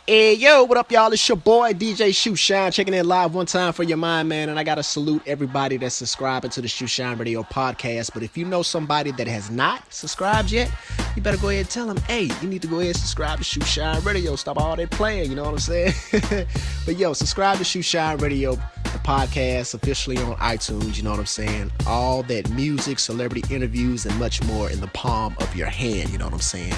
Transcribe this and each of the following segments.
Hey, yo, what up, y'all? It's your boy, DJShoeshine, checking in live one time for your mind, man. And I got to salute everybody that's subscribing to the Shoeshine Radio podcast. But if you know somebody that has not subscribed yet, you better go ahead and tell them, hey, you need to go ahead and subscribe to Shoeshine Radio. Stop all that playing, you know what I'm saying? But, yo, subscribe to Shoeshine Radio, the podcast, officially on iTunes, you know what I'm saying? All that music, celebrity interviews, and much more in the palm of your hand, you know what I'm saying?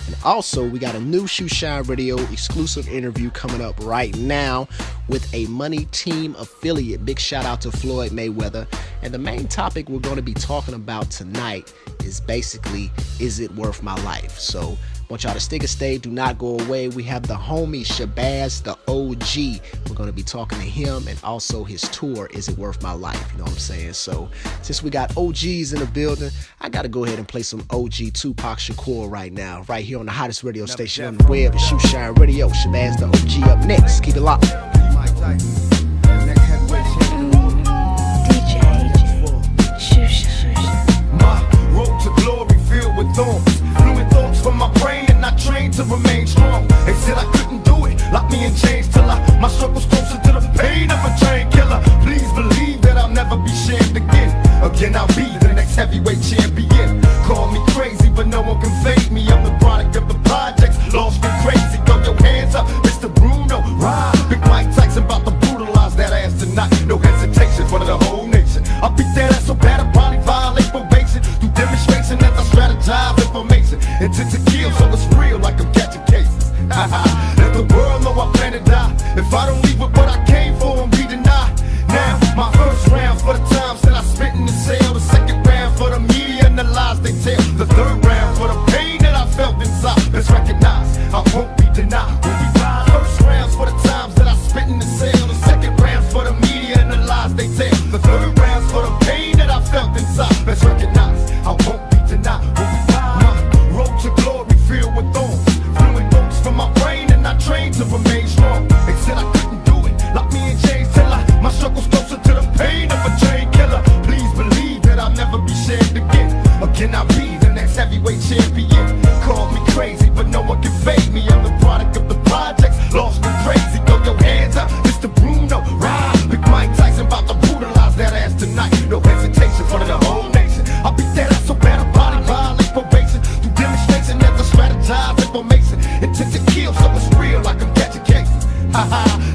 And also, we got a new Shoeshine Radio exclusive interview coming up right now with a Money Team affiliate. Big shout out to Floyd Mayweather. And the main topic we're going to be talking about tonight is basically, is it worth my life? So I want y'all to stick and stay. Do not go away. We have the homie Shabazz, the OG. We're going to be talking to him and also his tour, Is It Worth My Life? You know what I'm saying? So since we got OGs in the building, I got to go ahead and play some OG Tupac Shakur right now, right here on the hottest radio station on the web, the Shoeshine Radio. Shabazz, the OG, up next. Keep it locked. DJShoeshine. My road to glory filled with thorns. Fluid thoughts from my brain and I trained to remain strong. They said I couldn't do it, locked me in chains till my struggle's closer to the pain of a train killer. Please believe that I'll never be shamed again. Again, I'll be the next heavyweight champion. Call me crazy, but no one can fade me. I'm the product of the projects, lost and crazy. Throw your hands up, Mr. Bruno. Ride, Big Mike Tyson about to brutalize that ass tonight. No hesitation for the whole nation. I'll beat that ass so bad I'll probably violate probation. Through demonstration as I strategize information. Intent to kill, so it's real like I'm catching cases. Let the world know I plan to die. If I don't leave with what I came for, I'm be denied. Now, my first round for the times that I spent in the cell. The second round for the media and the lies they tell. The third round for the pain that I felt inside. Let's recognize, I won't be denied. When we ride, first rounds for the times that I spent in the cell. The second rounds for the media and the lies they tell. The third rounds for the pain that I felt inside. Let's recognize, I won't be denied. When we ride, my road to glory filled with thorns. Fluid thoughts from my brain and I trained to remain strong. They said I couldn't do it, locked me in chains till my struggle's closer to the pain of a train killer. Please believe that I'll never be shamed again. Again, I'll be the next heavyweight champion. Call me crazy, but no one can fade me. I'm the product of the projects, lost and crazy. Throw your hands up, Mr. Bruno. Ride, Big Mike Tyson about to brutalize that ass tonight. No hesitation for the whole nation. I'll beat that ass so bad I'll body violate probation. Through demonstration as I strategize information. Intent to kill, so it's real like I'm catching cases.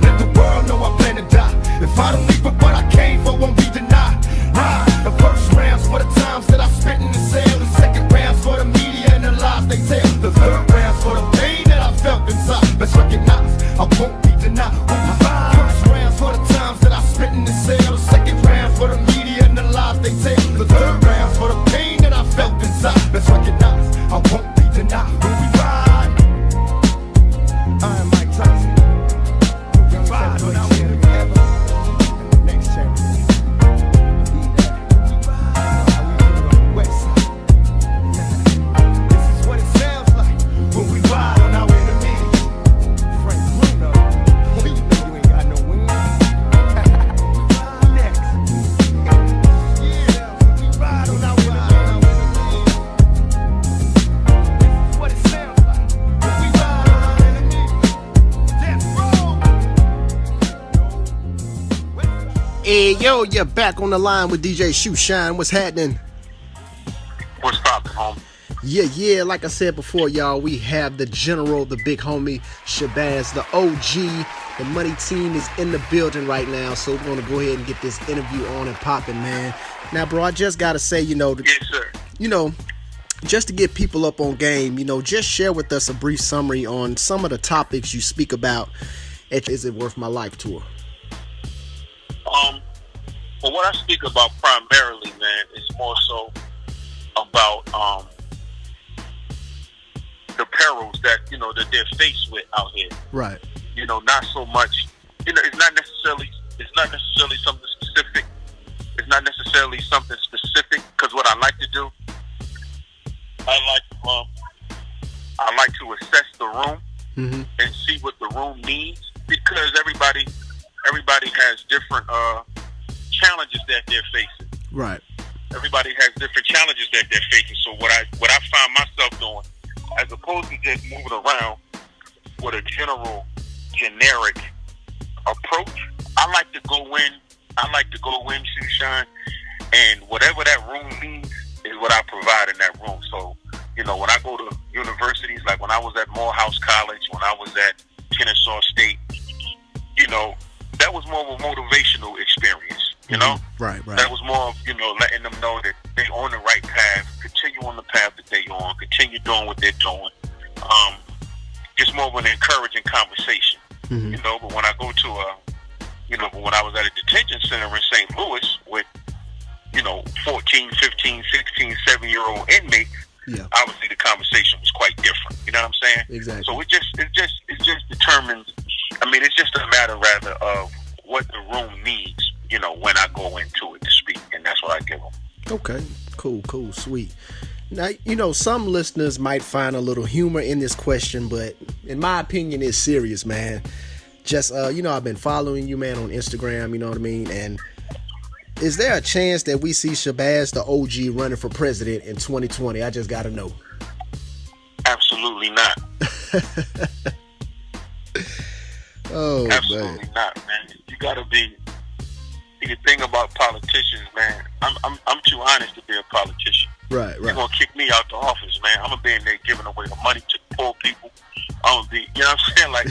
Let the world know I plan to die. If I don't leave with what I came for, won't be denied. Ride, the first rounds for the times that I spent in the cell. The second rounds for the media and the lies they tell. The third rounds for the pain that I felt inside. Let's recognize, I won't be denied. First rounds for the times that I spent in the cell. The second rounds for the media and the lies they tell. The third rounds for the pain that I felt inside. Let's recognize, I won't be denied. When we ride, I am Mike Tyson. Ride on our way together. And the next champion. Be that. How we do it on the west side. This is what it sounds like when we ride on our enemies. Frank Bruno. You know you ain't got no wings. Next. Yeah, when we ride on our enemies. This is what it sounds like when we ride on our enemies. Death row. Hey, yo, you're back on the line with DJ Shoeshine. What's happening? What's poppin', homie? Yeah, like I said before, y'all, we have the general, the big homie, Shabazz, the OG. The Money Team is in the building right now, so we're going to go ahead and get this interview on and popping, man. Now, bro, I just got to say, Yes, sir. Just to get people up on game, just share with us a brief summary on some of the topics you speak about at Is It Worth My Life tour. Well, what I speak about primarily, man, is more so about the perils that that they're faced with out here. Right. Not so much. It's not necessarily something specific. It's not necessarily something specific because what I like to do, I like to assess the room and see what the room needs because everybody has different challenges that they're facing. Right. Everybody has different challenges that they're facing. So what I find myself doing, as opposed to just moving around with a general generic approach. I like to go in, Shoeshine, and whatever that room needs is what I provide in that room. So, when I go to universities, like when I was at Morehouse College, when I was at Kennesaw State, that was more of a motivational experience, Right. That was more of, letting them know that they're on the right path, continue on the path that they're on, continue doing what they're doing. Just more of an encouraging conversation, but when I go to but when I was at a detention center in St. Louis with, 14, 15, 16, 7-year-old inmates, obviously the conversation was quite different. You know what I'm saying? Exactly. So it just determines, it's just a matter rather of what the room needs, when I go into it to speak, and that's what I give them. Okay, cool, sweet. Now, some listeners might find a little humor in this question, but in my opinion, it's serious, man. Just, I've been following you, man, on Instagram, you know what I mean? And is there a chance that we see Shabazz, the OG, running for president in 2020? I just got to know. Absolutely not. Oh, absolutely man. not, man. You got to be. See, the thing about politicians, man, I'm too honest to be a politician. Right. They're going to kick me out the office, man. I'm going to be in there giving away the money to poor people. I'm going to be, what I'm saying? Like,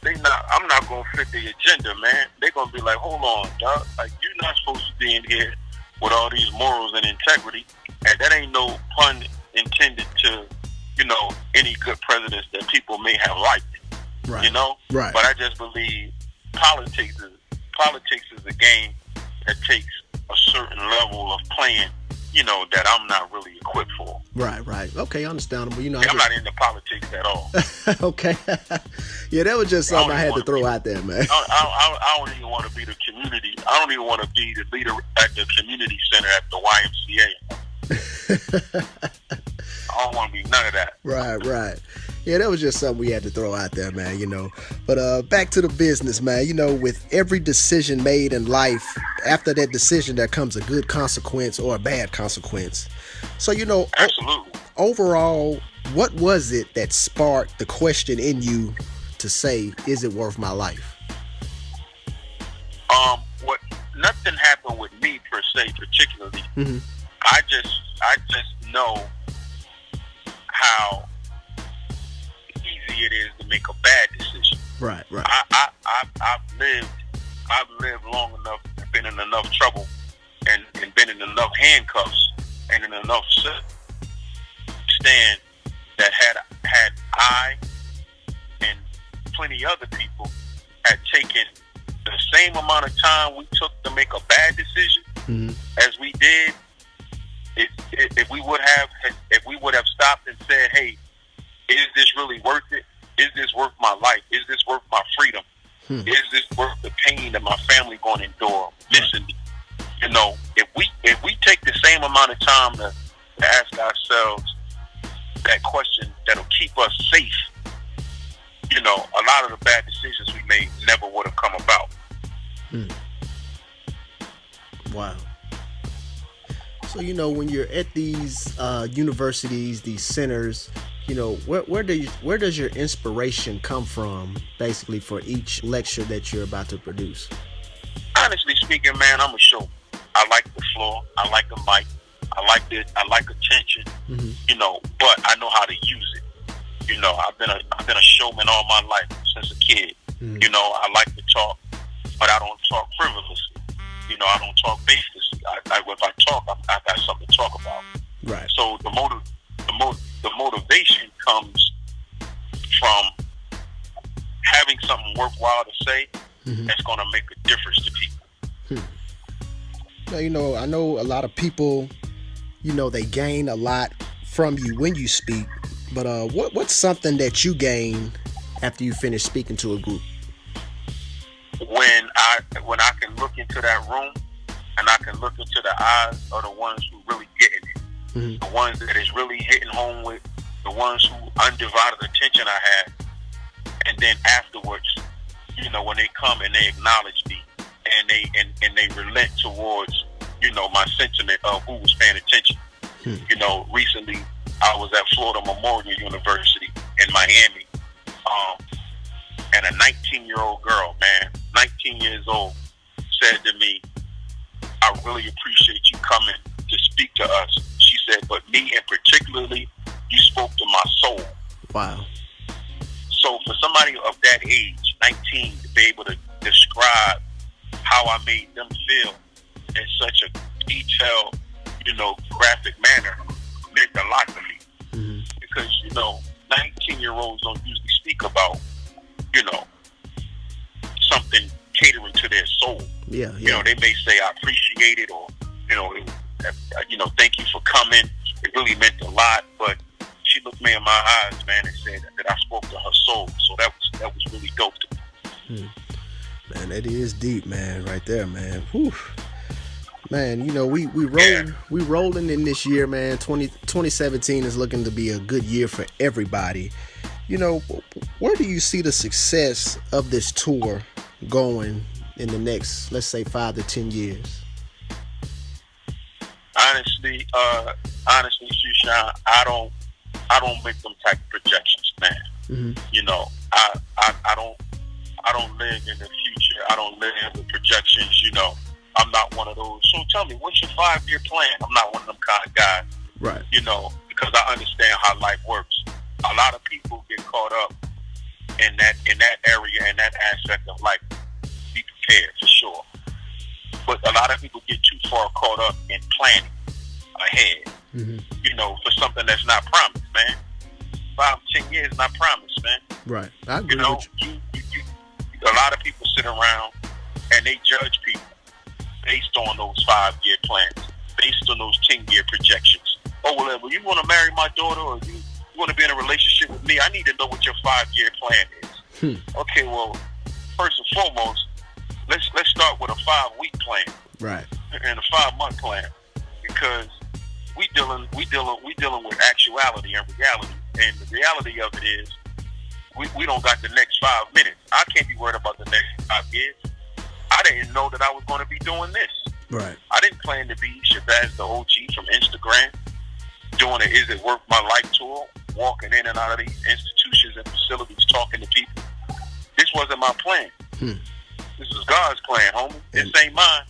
I'm not going to fit the agenda, man. They're going to be like, hold on, dog. Like, you're not supposed to be in here with all these morals and integrity. And that ain't no pun intended to, any good presidents that people may have liked. Right. Right. But I just believe politics is a game that takes a certain level of playing, that I'm not really equipped for. Right. Okay, understandable. I'm not into politics at all. Okay. Yeah, that was just something I had to throw out there, man. I don't even want to be the community. I don't even want to be the leader at the community center at the YMCA. I don't want to be none of that. Right. Yeah, that was just something we had to throw out there, man, But back to the business, man. With every decision made in life, after that decision, there comes a good consequence or a bad consequence. So, absolutely. Overall, what was it that sparked the question in you to say, is it worth my life? Nothing happened with me per se, particularly. Mm-hmm. I just know how easy it is to make a bad decision. Right. I've lived long enough, been in enough trouble, and been in enough handcuffs, and in enough stand that had I and plenty other people had taken the same amount of time we took to make a bad decision as we did, if we would have stopped and said, hey, is this really worth it? Is this worth my life? Is this worth my freedom? Is this worth the pain that my family going to endure? Listen, if we take the same amount of time to ask ourselves that question that'll keep us safe, a lot of the bad decisions we made never would have come about. Wow. So, when you're at these universities, these centers, where does your inspiration come from, basically, for each lecture that you're about to produce? Honestly speaking, man, I'm a showman. I like the floor. I like the mic. I like attention. But I know how to use it. I've been a showman all my life since a kid. I like to talk, but I don't talk frivolously. I don't talk baselessly. If I talk, I got something to talk about. Right. So the motivation comes from having something worthwhile to say that's going to make a difference to people. Now, I know a lot of people, they gain a lot from you when you speak, but what's something that you gain after you finish speaking to a group? When I can look into that room and I can look into the eyes of the ones who really getting it, the ones that is really hitting home with, the ones who undivided attention I had, and then afterwards, when they come and they acknowledge me and they relent towards, my sentiment of who was paying attention. Recently I was at Florida Memorial University in Miami, and a 19-year-old girl, man, 19 years old, said to me, I really appreciate you coming to speak to us. She said, but me and particularly, you spoke to my soul. Wow. So for somebody of that age, 19, to be able to describe how I made them feel in such a detailed, graphic manner meant a lot to me. Mm-hmm. Because, 19-year-olds don't usually speak about, something catering to their soul. Yeah. They may say, I appreciate it, or, thank you for coming. It really meant a lot, but she looked me in my eyes, man, and said that I spoke to her soul. So that was really dope to me. Man, that is deep, man, right there, man. Whew. Man, we rolling in this year, man. 2017 is looking to be a good year for everybody. Where do you see the success of this tour going in the next, let's say, 5 to 10 years? Honestly, Shoeshine, I don't make them type of projections, man. Mm-hmm. I don't live in the future. I don't live with projections. I'm not one of those. So tell me, what's your 5-year plan? I'm not one of them kind of guys. Right. Because I understand how life works. A lot of people get caught up in that area and that aspect of life. Be prepared for sure. But a lot of people get too far caught up in planning ahead. Mm-hmm. For something that's not promised, man. 5, 10 years not promised, man. Right. I agree with you. A lot of people sit around and they judge people based on those 5-year plans, based on those 10-year projections. Oh, well, you want to marry my daughter, or you want to be in a relationship with me? I need to know what your 5-year plan is. Okay, well, first and foremost, let's start with a 5-week plan, right, and a 5-month plan, because we dealing with actuality and reality, and the reality of it is we don't got the next 5 minutes. I can't be worried about the next 5 years. I didn't know that I was going to be doing this. Right. I didn't plan to be Shabazz the OG from Instagram, doing an Is It Worth My Life tour, walking in and out of these institutions and facilities, talking to people. This wasn't my plan. This is God's plan, homie. This ain't mine.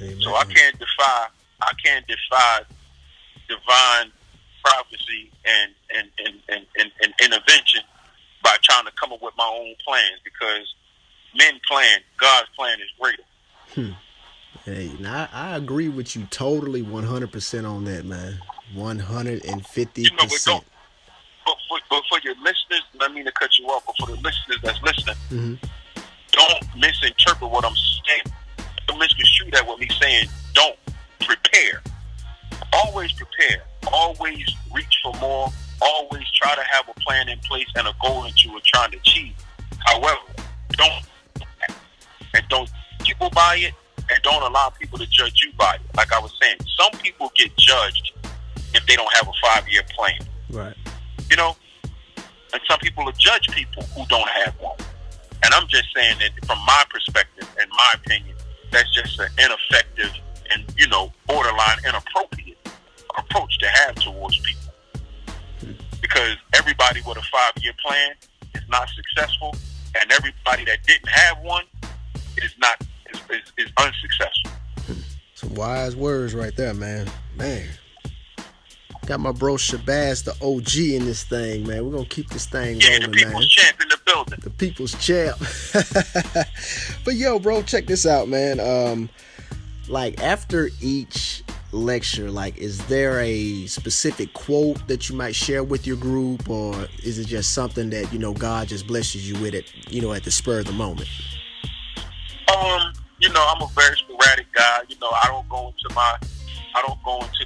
Amen. So I can't defy divine prophecy and intervention by trying to come up with my own plans, because men plan, God's plan is greater. Hey, now I agree with you totally 100% on that, man. 150%. But for your listeners, I mean to cut you off, but for the listeners that's listening, don't misinterpret what I'm saying. Don't misconstrue that with me saying don't prepare. Always prepare. Always reach for more. Always try to have a plan in place and a goal that you are trying to achieve. However, don't people buy it, and don't allow people to judge you by it. Like I was saying, some people get judged if they don't have a 5-year plan. Right. And some people will judge people who don't have one. And I'm just saying that from my perspective and my opinion, that's just an ineffective and, borderline inappropriate approach to have towards people. Because everybody with a 5-year plan is not successful, and everybody that didn't have one is unsuccessful. Some wise words right there, man. Got my bro Shabazz the OG in this thing, man. We're gonna keep this thing rolling, man. The people's champ in the building. The people's champ. But yo, bro, check this out, man. Like after each lecture, like, is there a specific quote that you might share with your group, or is it just something that God just blesses you with it, at the spur of the moment? I'm a very sporadic guy. I don't go into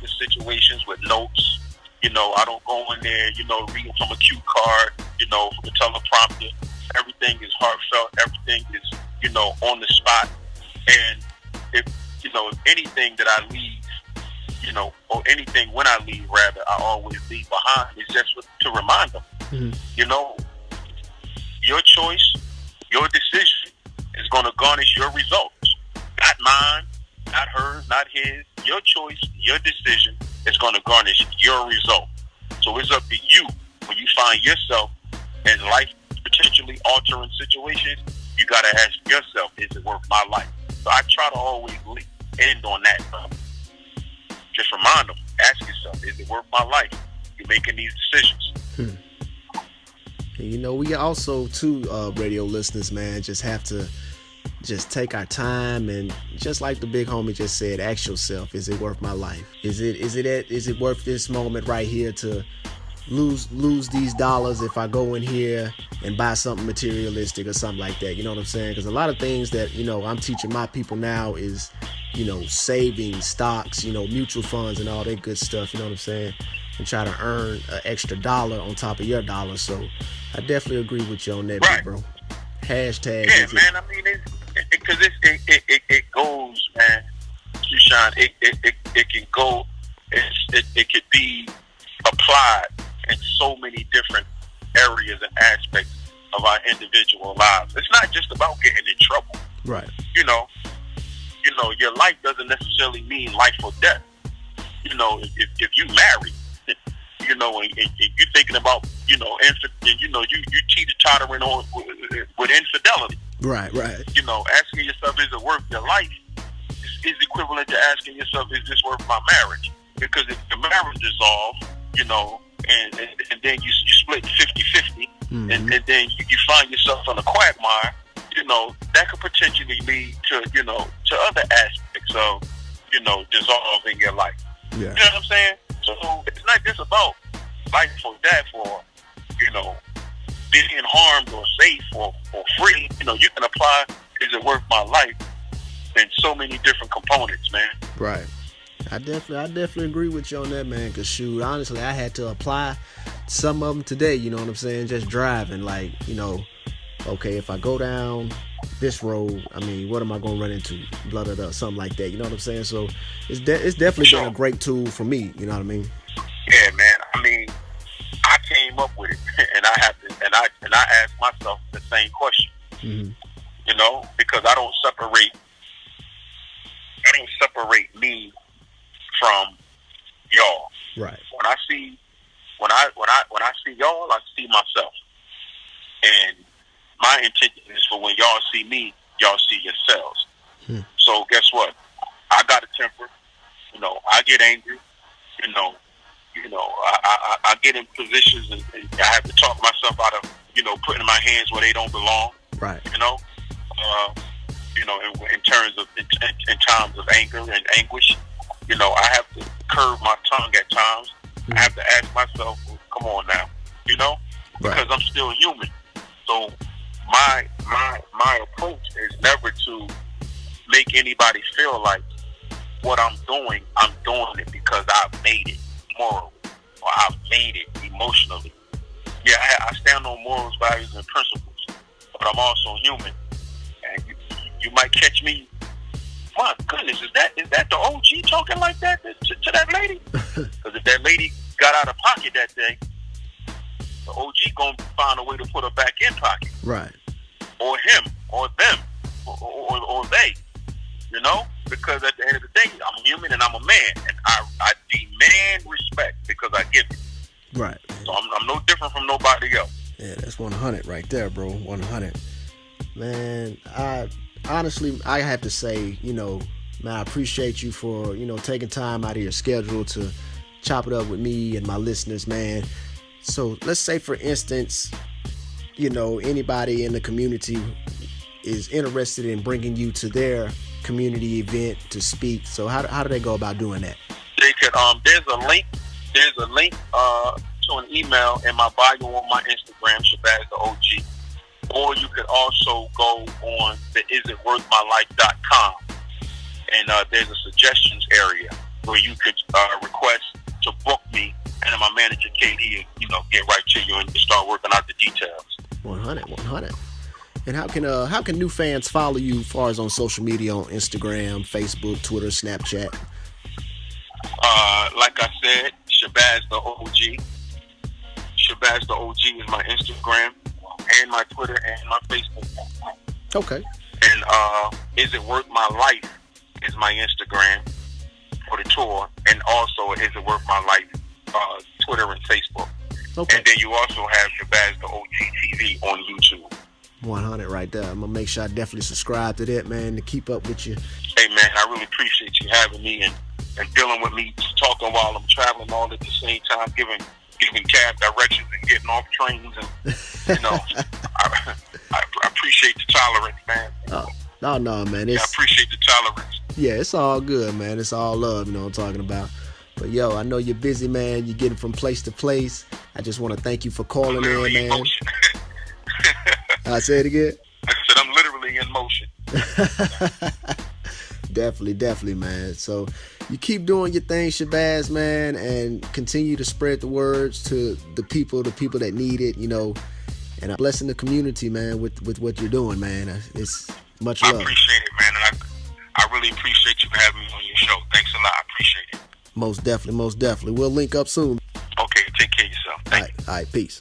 the situations with notes. I don't go in there, reading from a cue card, from the teleprompter. Everything is heartfelt. Everything is, on the spot. And if anything that I leave, or anything when I leave, rather, I always leave behind is just to remind them, your choice, your decision is going to garnish your results. Not mine, not hers, not his. Your choice, your decision is going to garnish your result. So it's up to you when you find yourself in life potential potentially altering situations, you got to ask yourself, is it worth my life? So I try to always end on that. Just remind them, ask yourself, is it worth my life? You're making these decisions. And, you know, we also, too, radio listeners, man, just have to just take our time and just like the big homie just said, ask yourself, is it worth my life? Is it worth this moment right here to lose these dollars if I go in here and buy something materialistic or something like that? You know what I'm saying? Because a lot of things that, you know, I'm teaching my people now is, you know, saving, stocks, you know, mutual funds and all that good stuff. You know what I'm saying? And try to earn an extra dollar on top of your dollar. So I definitely agree with you on that, right, bro. Hashtag. Yeah, man. I mean, because it goes, man. Shoeshine, it can go. It could be applied in so many different areas and aspects of our individual lives. It's not just about getting in trouble. Right. You know, your life doesn't necessarily mean life or death. You know, if you marry, you know, and you're thinking about, you know, you teeter-tottering on with infidelity. Right. You know, asking yourself, is it worth your life? Is equivalent to asking yourself, is this worth my marriage? Because if the marriage dissolves, you know, and then you split 50-50, and then you find yourself in a quagmire, you know, that could potentially lead to, you know, to other aspects of, you know, dissolving your life. Yeah. You know what I'm saying? So it's not just about life or death or, you know, being harmed or safe or free. You know, you can apply, is it worth my life, in so many different components, man. Right. I definitely agree with you on that, man. Cause shoot, honestly, I had to apply some of them today. You know what I'm saying? Just driving, like, you know, okay, if I go down this road, I mean, what am I gonna run into? Blah blah blah, something like that. You know what I'm saying? So it's definitely been a great tool for me. You know what I mean? Yeah, man. I mean, I came up with it, and I have to, and I ask myself the same question. Mm-hmm. You know, because I don't separate me from y'all. Right. When I see y'all, I see myself. And my intention is for when y'all see me, y'all see yourselves. So guess what? I got a temper. You know, I get angry. You know, I get in positions and I have to talk myself out of, you know, putting my hands where they don't belong. Right. You know, in terms of in times of anger and anguish, you know, I have to curb my tongue at times. I have to ask myself, come on now, you know, because I'm still human. So my approach is never to make anybody feel like what I'm doing it because I've made it morally or I've made it emotionally. Yeah, I stand on morals, values, and principles, but I'm also human. And you might catch me. My goodness, is that the OG talking like that to that lady? Because if that lady got out of pocket that day, the OG gonna find a way to put her back in pocket. Right. Or him, or them, or they. You know, because at the end of the day, I'm human and I'm a man, and I demand respect because I give it. Right. So I'm no different from nobody else. Yeah, that's 100 right there, bro. 100. Man, honestly, I have to say, you know, man, I appreciate you for, you know, taking time out of your schedule to chop it up with me and my listeners, man. So let's say, for instance, you know, anybody in the community is interested in bringing you to their community event to speak. So how do they go about doing that? They could, there's a link to an email in my bio on my Instagram, Shabazz the OG. Or you could also go on the isitworthmylife.com, and there's a suggestions area where you could request to book me, and then my manager Katie, you know, get right to you and start working out the details. 100. And how can new fans follow you as far as on social media, on Instagram, Facebook, Twitter, Snapchat? Like I said, Shabazz the OG. Shabazz the OG is my Instagram and my Twitter and my Facebook. Okay. And Is It Worth My Life is my Instagram for the tour, and also Is It Worth My Life Twitter and Facebook. Okay. And then you also have Shabazz the OG TV on YouTube. 100 right there. I'm gonna make sure I definitely subscribe to that, man, to keep up with you. Hey, man, I really appreciate you having me and dealing with me, talking while I'm traveling all at the same time, giving cab directions and getting off trains, and you know, I appreciate the tolerance, man. No, man. I appreciate the tolerance. Yeah, it's all good, man. It's all love, you know what I'm talking about. But yo, I know you're busy, man. You're getting from place to place. I just want to thank you for calling in, man. I say it again. I said I'm literally in motion. Definitely, man. So you keep doing your thing, Shabazz, man, and continue to spread the words to the people that need it, you know, and blessing the community, man, with what you're doing, man. It's much love. I appreciate it, man, and I really appreciate you having me on your show. Thanks a lot. I appreciate it. Most definitely. We'll link up soon. Okay, take care of yourself. All right, peace.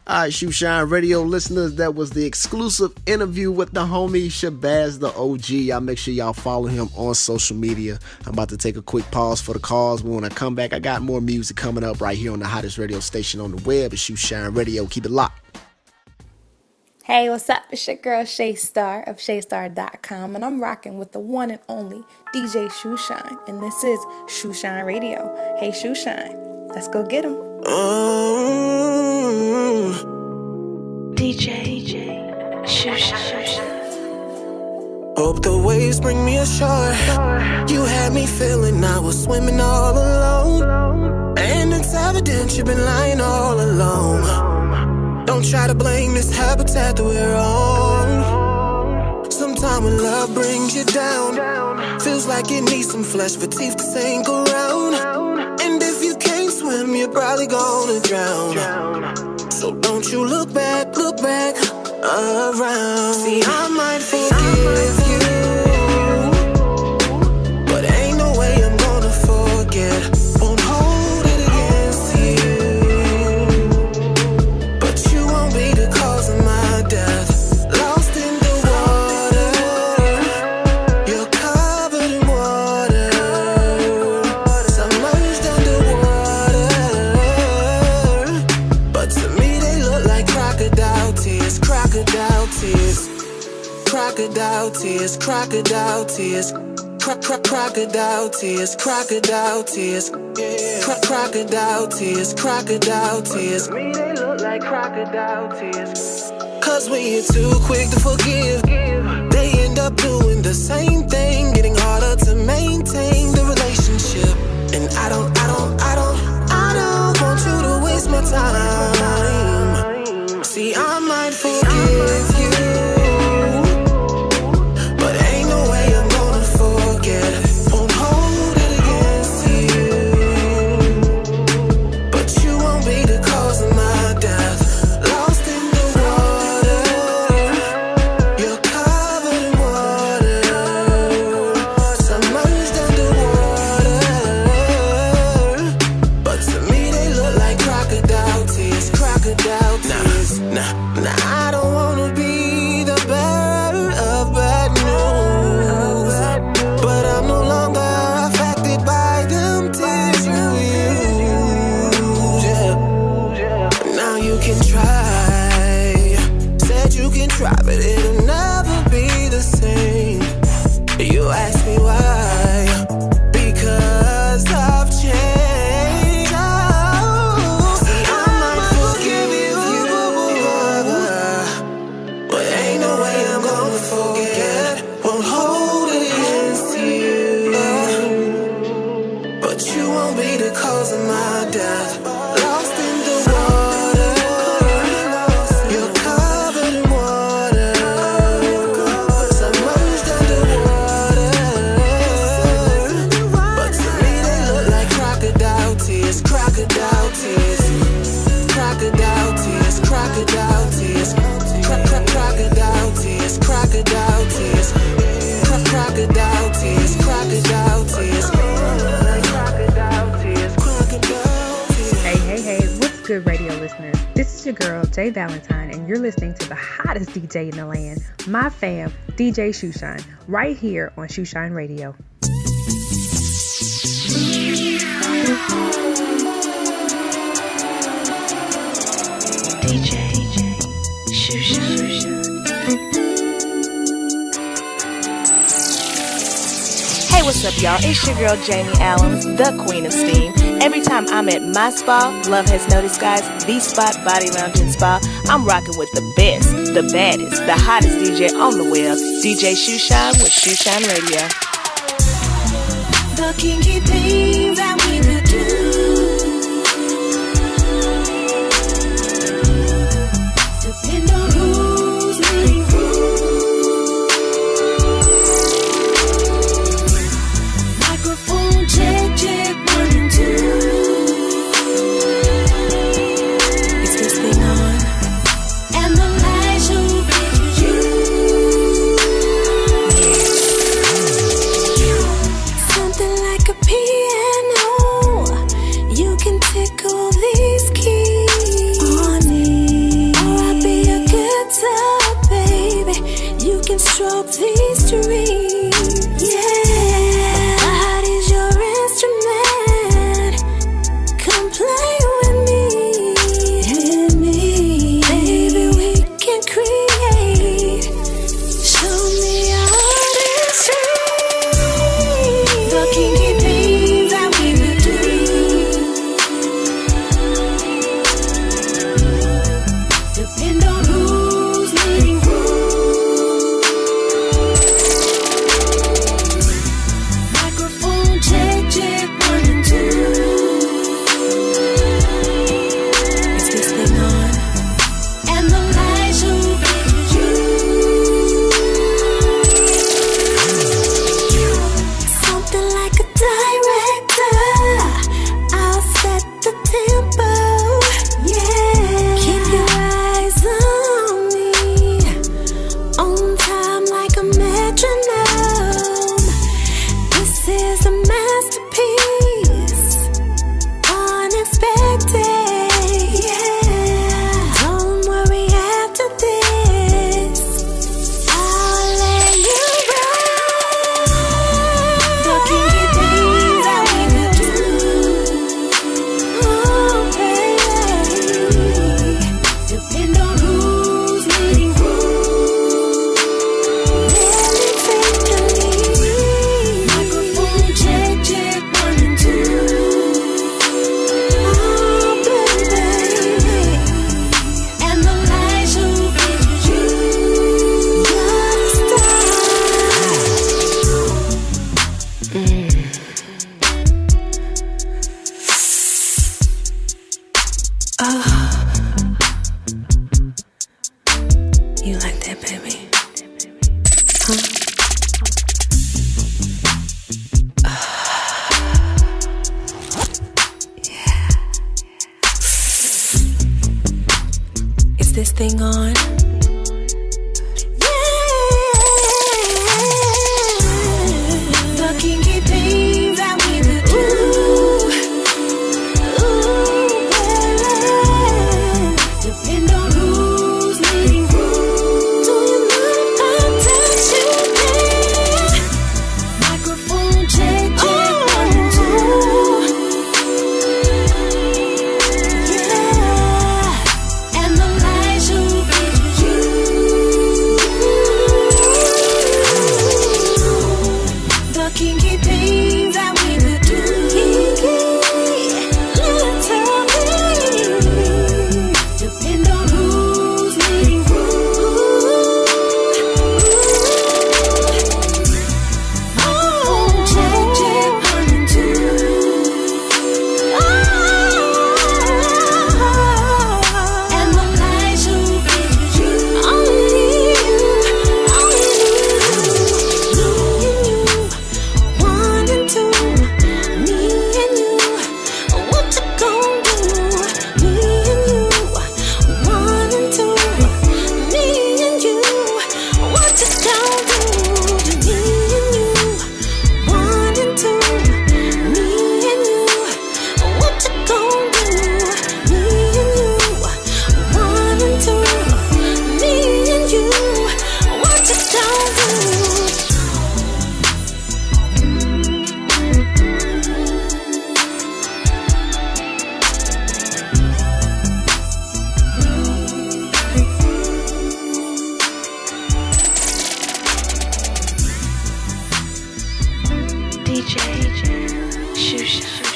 All right, Shoeshine Radio listeners, that was the exclusive interview with the homie Shabazz the OG. Y'all make sure y'all follow him on social media. I'm about to take a quick pause for the calls. But when I come back, I got more music coming up right here on the hottest radio station on the web. It's Shoeshine Radio. Keep it locked. Hey, what's up? It's your girl Shay Star of ShayStar.com, and I'm rocking with the one and only DJ Shoeshine, and this is Shoeshine Radio. Hey, Shoeshine, let's go get him. DJ Shoeshine. Hope the waves bring me ashore. You had me feeling I was swimming all alone, and it's evident you've been lying all along. Don't try to blame this habitat that we're on. Sometime when love brings you down, feels like it needs some flesh for teeth to sink around. And if you can't swim, you're probably gonna drown. So don't you look back around. See, I might forgive you, but ain't no way I'm gonna forget. Won't hold it against you, but you won't be the cause of my death. Lost in the water, you're covered in water, submerged underwater, but to me they look like crocodile tears, crocodile tears, crocodile tears, crocodile tears, crocodile tears, crocodile tears, crocodile tears, crocodile tears. To me they look like crocodile tears. Cause when you're too quick to forgive, they end up doing the same thing, getting harder to maintain the relationship. And I don't want you to waste my time. See, I might forgive you, but ain't no way I'm gonna forget. Won't hold it against you, but you won't be the cause of my death. Lost in the water, you're covered in water, submerged underwater, but to me they look like crocodile tears, crocodile tears. Nah, I don't wanna be the bearer of bad news, but I'm no longer affected by them tears you use. Yeah. Now you can try, said you can try, but it'll never be the same. You ask me why, because I've changed. Oh, see, I might forgive you, but ain't no way I'm gonna forget. Won't hold it against you, but you won't be the cause of my death. Lost in the water, you're covered in water, submerged underwater, but to me they look like crocodile tears, crocodile tears, crocodile tears, crocodile tears, crocodile tears, crocodile tears, crocodile tears, crocodile tears, crocodile tears. Hey, what's good, radio listeners? This is your girl, Jay Valentine, and you're listening to the hottest DJ in the land, my fam, DJ Shoeshine, right here on Shoeshine Radio. DJ Shoeshine. Hey, what's up, y'all? It's your girl, Jamie Allens, the Queen of Steam. Every time I'm at my spa, Love Has No Disguise, The Spot Body Lounge and Spa, I'm rocking with the best, the baddest, the hottest DJ on the web, DJ Shoeshine with Shoeshine Radio. The kinky things that we could do. Depend on who's leading who. Microphone check, check, 1 and 2. Is this thing on? And the light show pictures you. Something like a piano. You can tickle these keys on me. Or I'll be a guitar, baby. You can stroke these strings. Yeah. My heart is your instrument. Come play with me. Baby, we can create. Show me your artistry. The kinky things that we could do. Depend on who's leading who. Microphone check, check, 1 and 2. Is this thing on? And the light show pictures you. Something like a director. I'll set the tempo. Yeah. Keep your eyes on me. On time like a metronome. This is a masterpiece. Unexpected. Yeah. Don't worry after this. I'll let you ride. The kinky things that we could do. Oh, baby. Depend on who's leading who. Let me take the lead. Microphone check, check, 1 and 2. Oh, baby. And the light show pictures you. You're the star. You like that, baby? Huh? Yeah. Is this thing on? The kinky things that we could do. Depend on who's leading who. Do you mind if I touch you there? Microphone check, check, 1 and 2. Yeah. And the light show pictures you. DJ Shoeshine.